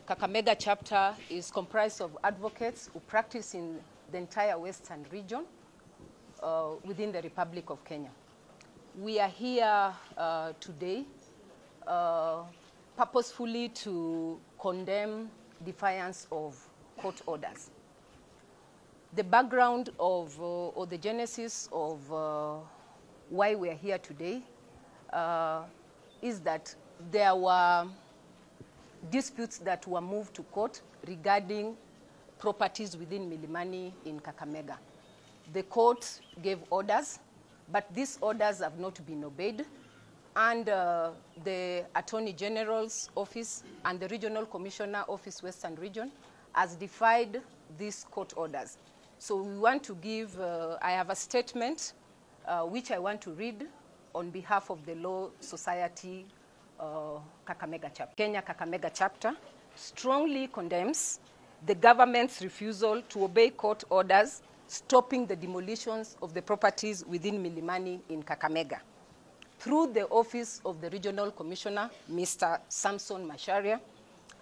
Kakamega chapter is comprised of advocates who practice in the entire Western region within the Republic of Kenya. We are here today purposefully to condemn defiance of court orders. The background of, or the genesis of why we are here today is that there were disputes that were moved to court regarding properties within Milimani in Kakamega. The court gave orders, but these orders have not been obeyed, and the Attorney General's office and the Regional Commissioner Office Western Region has defied these court orders. So we want to give, I have a statement which I want to read on behalf of the Law Society Kakamega chapter. Kenya Kakamega chapter strongly condemns the government's refusal to obey court orders stopping the demolitions of the properties within Milimani in Kakamega. Through the office of the Regional Commissioner, Mr. Samson Macharia,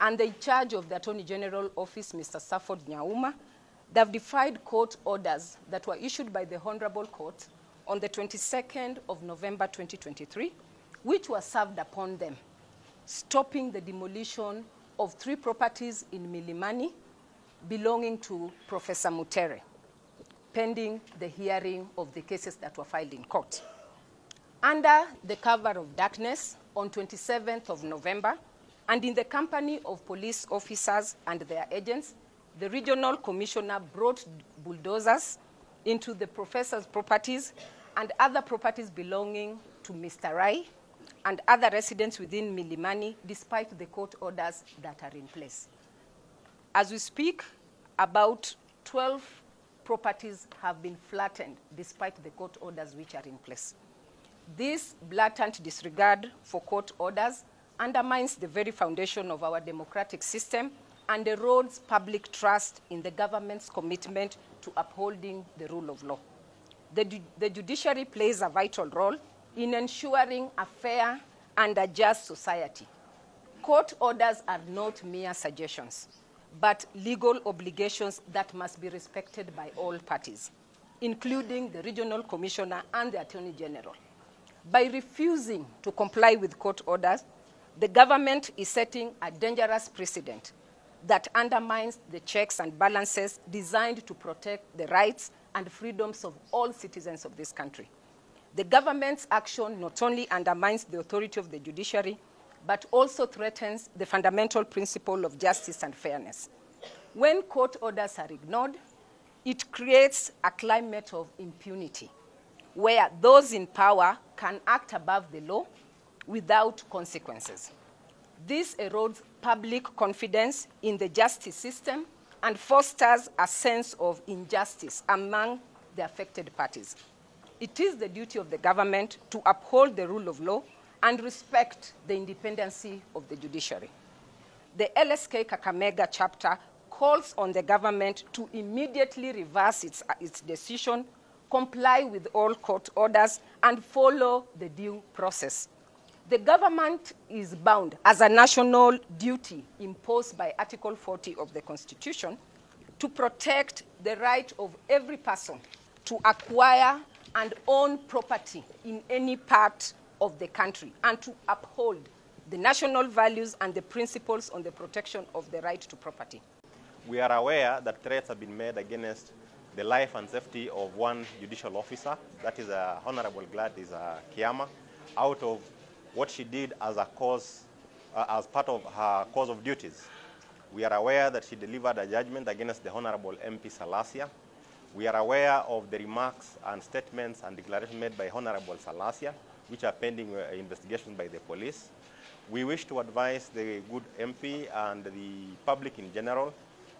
and the in charge of the Attorney General Office, Mr. Safford Nyauma, they have defied court orders that were issued by the Honorable Court on the 22nd of November 2023, which was served upon them, stopping the demolition of 3 properties in Milimani belonging to Professor Mutere, pending the hearing of the cases that were filed in court. Under the cover of darkness, on 27th of November, and in the company of police officers and their agents, the Regional Commissioner brought bulldozers into the professor's properties and other properties belonging to Mr. Rai and other residents within Milimani, despite the court orders that are in place. As we speak, about 12 properties have been flattened despite the court orders which are in place. This blatant disregard for court orders undermines the very foundation of our democratic system and erodes public trust in the government's commitment to upholding the rule of law. The judiciary plays a vital role in ensuring a fair and a just society. Court orders are not mere suggestions, but legal obligations that must be respected by all parties, including the Regional Commissioner and the Attorney General. By refusing to comply with court orders, the government is setting a dangerous precedent that undermines the checks and balances designed to protect the rights and freedoms of all citizens of this country. The government's action not only undermines the authority of the judiciary, but also threatens the fundamental principle of justice and fairness. When court orders are ignored, it creates a climate of impunity, where those in power can act above the law without consequences. This erodes public confidence in the justice system and fosters a sense of injustice among the affected parties. It is the duty of the government to uphold the rule of law and respect the independence of the judiciary. The LSK Kakamega chapter calls on the government to immediately reverse its decision, comply with all court orders, and follow the due process. The government is bound as a national duty imposed by Article 40 of the Constitution to protect the right of every person to acquire and own property in any part of the country and to uphold the national values and the principles on the protection of the right to property. We are aware that threats have been made against the life and safety of one judicial officer, that is Honorable Gladys Kiama, out of what she did as a cause, as part of her cause of duties. We are aware that she delivered a judgment against the Honorable MP Salasya. We are aware of the remarks and statements and declarations made by Honorable Salasya, which are pending investigation by the police. We wish to advise the good MP and the public in general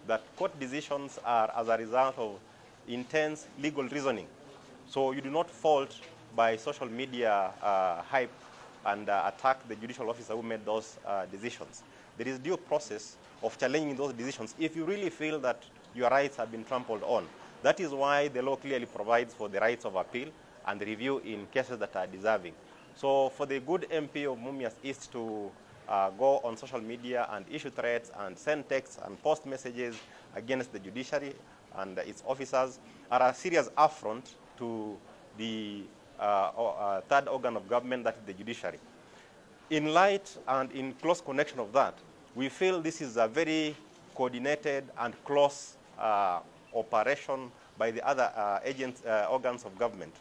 that court decisions are as a result of intense legal reasoning. So you do not fault by social media hype and attack the judicial officer who made those decisions. There is due process of challenging those decisions if you really feel that your rights have been trampled on. That is why the law clearly provides for the rights of appeal and review in cases that are deserving. So for the good MP of Mumias East to go on social media and issue threats and send texts and post messages against the judiciary and its officers are a serious affront to the third organ of government, that is the judiciary. In light and in close connection of that, we feel this is a very coordinated and close operation by the other organs of government.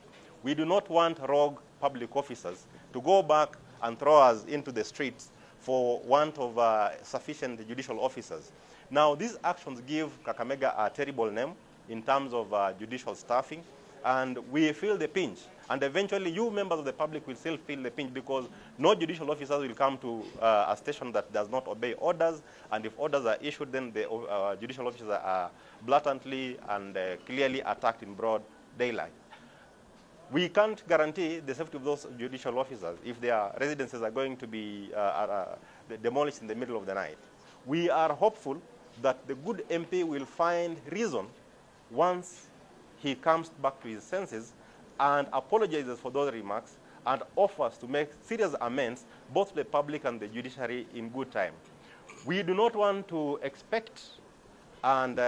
We do not want rogue public officers to go back and throw us into the streets for want of sufficient judicial officers. Now, these actions give Kakamega a terrible name in terms of judicial staffing, and we feel the pinch. And eventually, you members of the public will still feel the pinch, because no judicial officers will come to a station that does not obey orders, and if orders are issued, then the judicial officers are blatantly and clearly attacked in broad daylight. We can't guarantee the safety of those judicial officers if their residences are going to be demolished in the middle of the night. We are hopeful that the good MP will find reason once he comes back to his senses and apologizes for those remarks and offers to make serious amends both to the public and the judiciary in good time. We do not want to expect and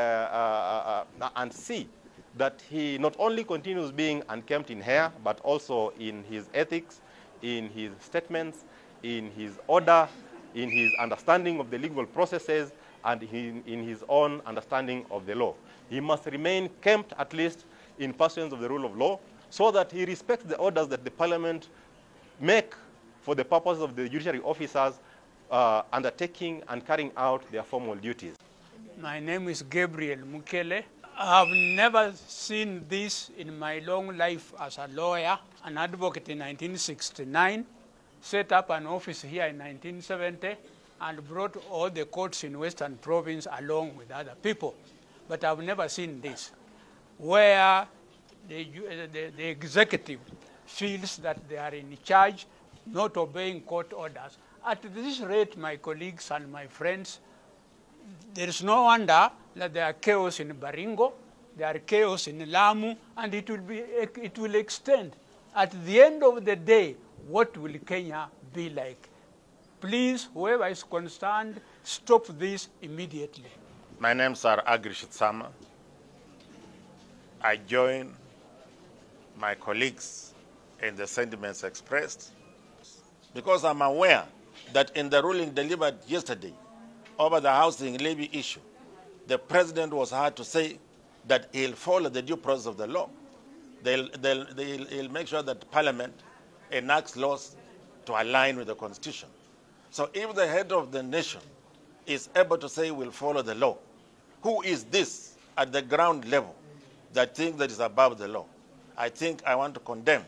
see that he not only continues being unkempt in hair, but also in his ethics, in his statements, in his order, in his understanding of the legal processes, and in his own understanding of the law. He must remain kempt, at least in pursuance of the rule of law, so that he respects the orders that the parliament make for the purpose of the judiciary officers undertaking and carrying out their formal duties. My name is Gabriel Mukele. I have never seen this in my long life as a lawyer, an advocate in 1969, set up an office here in 1970, and brought all the courts in Western Province along with other people. But I've never seen this, where the executive feels that they are in charge, not obeying court orders. At this rate, my colleagues and my friends, there is no wonder that there are chaos in Baringo, there are chaos in Lamu, and it will extend. At the end of the day, what will Kenya be like? Please, whoever is concerned, stop this immediately. My name is Agri Shitsama. I join my colleagues in the sentiments expressed because I'm aware that in the ruling delivered yesterday over the housing levy issue, the president was heard to say that he'll follow the due process of the law. He'll make sure that Parliament enacts laws to align with the Constitution. So if the head of the nation is able to say we'll follow the law, who is this at the ground level that thinks that is above the law? I think I want to condemn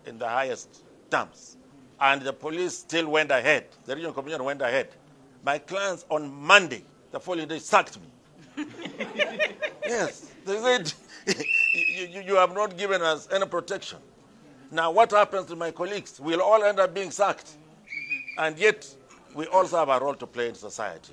in the highest terms. And the police still went ahead. The regional commissioner went ahead. My clients on Monday, the following day, sacked me. Yes, they said, you have not given us any protection. Now what happens to my colleagues? We'll all end up being sacked. And yet, we also have a role to play in society.